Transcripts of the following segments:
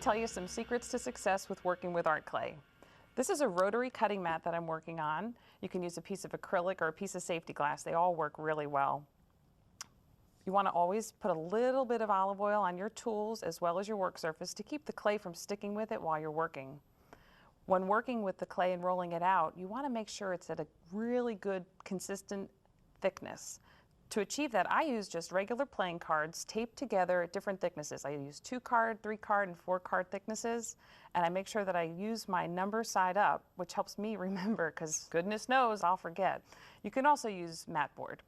tell you some secrets to success with working with art clay. This is a rotary cutting mat that I'm working on. You can use a piece of acrylic or a piece of safety glass. They all work really well. You want to always put a little bit of olive oil on your tools as well as your work surface to keep the clay from sticking with it while you're working. When working with the clay and rolling it out, you want to make sure it's at a really good, consistent thickness. To achieve that, I use just regular playing cards taped together at different thicknesses. I use 2-card, 3-card, and 4-card thicknesses, and I make sure that I use my number side up, which helps me remember, because goodness knows I'll forget. You can also use mat board.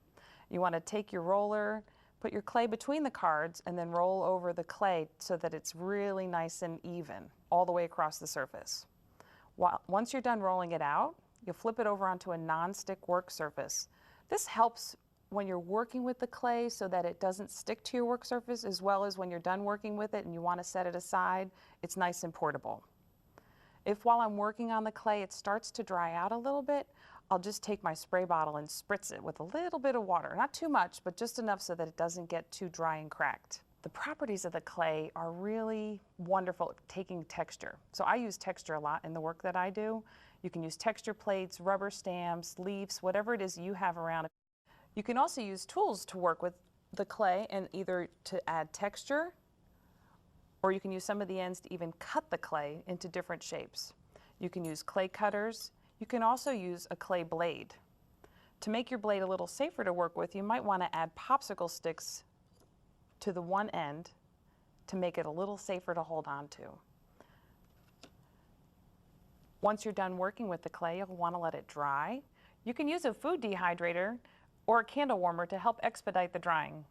You want to take your roller, put your clay between the cards, and then roll over the clay so that it's really nice and even all the way across the surface. Once you're done rolling it out, you'll flip it over onto a non-stick work surface. This helps when you're working with the clay so that it doesn't stick to your work surface, as well as when you're done working with it and you want to set it aside, it's nice and portable. If while I'm working on the clay it starts to dry out a little bit, I'll just take my spray bottle and spritz it with a little bit of water. Not too much, but just enough so that it doesn't get too dry and cracked. The properties of the clay are really wonderful at taking texture. So I use texture a lot in the work that I do. You can use texture plates, rubber stamps, leaves, whatever it is you have around. You can also use tools to work with the clay and either to add texture, or you can use some of the ends to even cut the clay into different shapes. You can use clay cutters. You can also use a clay blade. To make your blade a little safer to work with, you might want to add popsicle sticks to the one end to make it a little safer to hold on to. Once you're done working with the clay, you'll want to let it dry. You can use a food dehydrator or a candle warmer to help expedite the drying.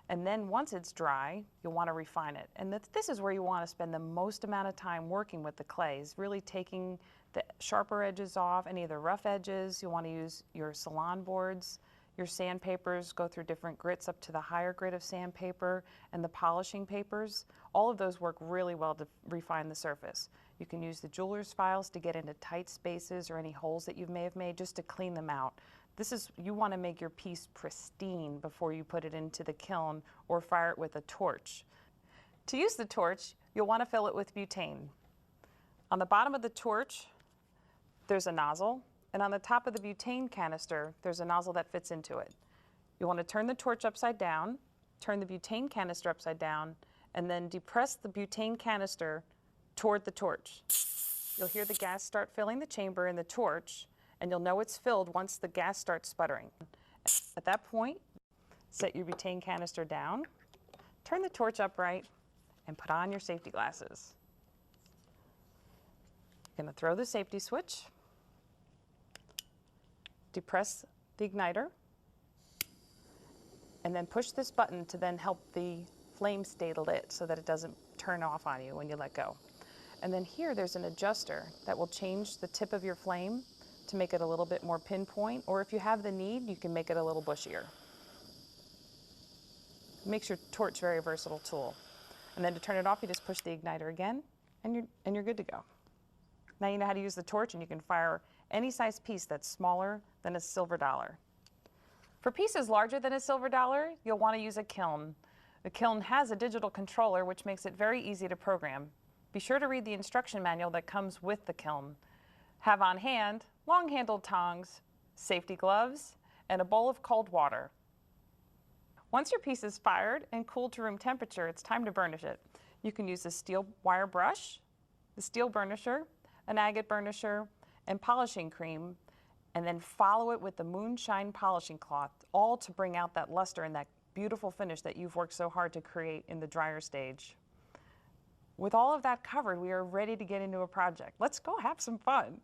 And then once it's dry, you'll want to refine it. And this is where you want to spend the most amount of time working with the clay, is really taking the sharper edges off, any of the rough edges. You want to use your salon boards, your sandpapers, go through different grits up to the higher grit of sandpaper, and the polishing papers. All of those work really well to refine the surface. You can use the jeweler's files to get into tight spaces or any holes that you may have made just to clean them out. You want to make your piece pristine before you put it into the kiln or fire it with a torch. To use the torch, you'll want to fill it with butane. On the bottom of the torch, there's a nozzle, and on the top of the butane canister, there's a nozzle that fits into it. You want to turn the torch upside down, turn the butane canister upside down, and then depress the butane canister toward the torch. You'll hear the gas start filling the chamber in the torch, and you'll know it's filled once the gas starts sputtering. At that point, set your butane canister down, turn the torch upright, and put on your safety glasses. You're going to throw the safety switch, depress the igniter, and then push this button to then help the flame stay lit so that it doesn't turn off on you when you let go. And then here there's an adjuster that will change the tip of your flame to make it a little bit more pinpoint, or if you have the need, you can make it a little bushier. It makes your torch a very versatile tool. And then to turn it off, you just push the igniter again, and you're good to go. Now you know how to use the torch, and you can fire any size piece that's smaller than a silver dollar. For pieces larger than a silver dollar, you'll want to use a kiln. The kiln has a digital controller, which makes it very easy to program. Be sure to read the instruction manual that comes with the kiln. Have on hand long-handled tongs, safety gloves, and a bowl of cold water. Once your piece is fired and cooled to room temperature, it's time to burnish it. You can use a steel wire brush, the steel burnisher, an agate burnisher, and polishing cream, and then follow it with the moonshine polishing cloth, all to bring out that luster and that beautiful finish that you've worked so hard to create in the dryer stage. With all of that covered, we are ready to get into a project. Let's go have some fun.